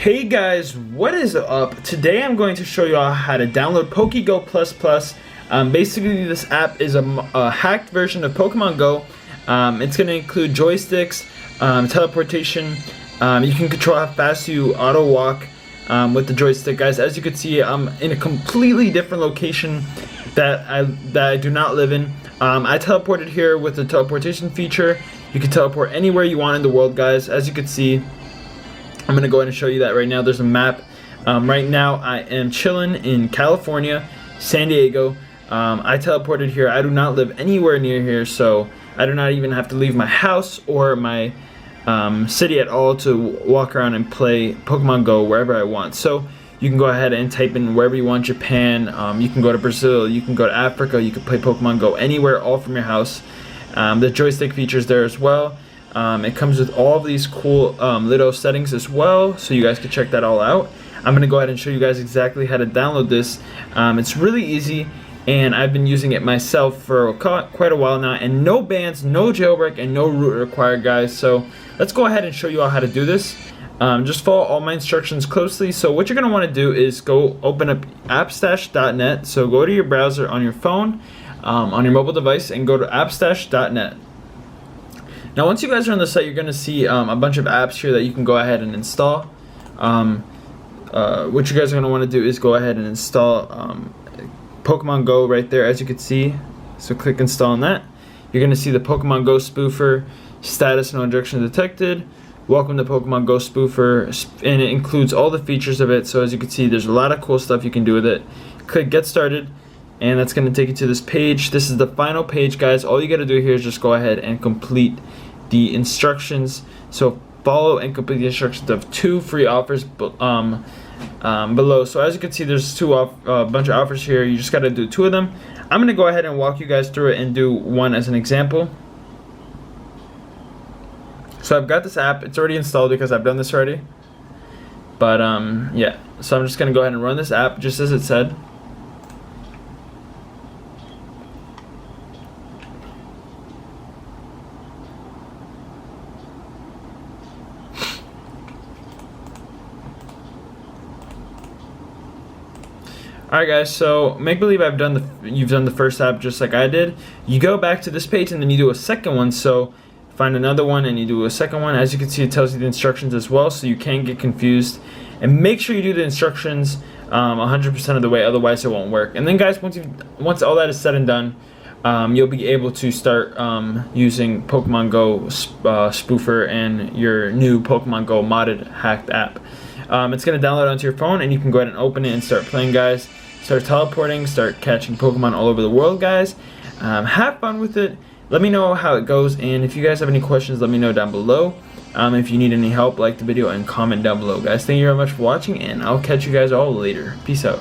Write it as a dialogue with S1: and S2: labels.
S1: Hey guys, what is up? Today I'm going to show you all how to download PokeGO 2.0. Basically, this app is a hacked version of Pokemon Go. It's going to include joysticks, teleportation. You can control how fast you auto walk with the joystick, guys. As you can see, I'm in a completely different location that I do not live in. I teleported here with the teleportation feature. You can teleport anywhere you want in the world, guys. As you can see, I'm gonna go ahead and show you that right now. There's a map. Right now I am chilling in California, San Diego. I teleported here. I do not live anywhere near here, so I do not even have to leave my house or my city at all to walk around and play Pokemon Go wherever I want. So you can go ahead and type in wherever you want. Japan, you can go to Brazil, you can go to Africa, you can play Pokemon Go anywhere, all from your house. The joystick features there as well. It comes with all of these cool little settings as well, so you guys can check that all out. I'm gonna go ahead and show you guys exactly how to download this. It's really easy, and I've been using it myself for quite a while now, and no bans, no jailbreak, and no root required, guys. So let's go ahead and show you all how to do this. Just follow all my instructions closely. So what you're gonna want to do is go open up appstash.net. So go to your browser on your phone, on your mobile device, and go to appstash.net. Now once you guys are on the site, you're going to see a bunch of apps here that you can go ahead and install. What you guys are going to want to do is go ahead and install Pokemon Go right there, as you can see. So click install on that. You're going to see the Pokemon Go spoofer, status no injection detected, welcome to Pokemon Go spoofer, and it includes all the features of it. So as you can see, there's a lot of cool stuff you can do with it. Click get started, and that's going to take you to this page. This is the final page, guys. All you got to do here is just go ahead and complete the instructions. So follow and complete the instructions of 2 free offers below. So as you can see, there's a bunch of offers here. You just got to do 2 of them. I'm going to go ahead and walk you guys through it and do one as an example. So I've got this app. It's already installed because I've done this already. But yeah, so I'm just going to go ahead and run this app just as it said. Alright guys, so make believe you've done the first app just like I did. You go back to this page and then you do a second one. So find another one and you do a second one. As you can see, it tells you the instructions as well, so you can't get confused. And make sure you do the instructions 100% of the way, otherwise it won't work. And then guys, once all that is said and done, you'll be able to start using Pokemon Go spoofer and your new Pokemon Go modded hacked app. It's going to download onto your phone, and you can go ahead and open it and start playing, guys. Start teleporting, start catching Pokemon all over the world, guys. Have fun with it. Let me know how it goes, and if you guys have any questions, let me know down below. If you need any help, like the video and comment down below, guys. Thank you very much for watching, and I'll catch you guys all later. Peace out.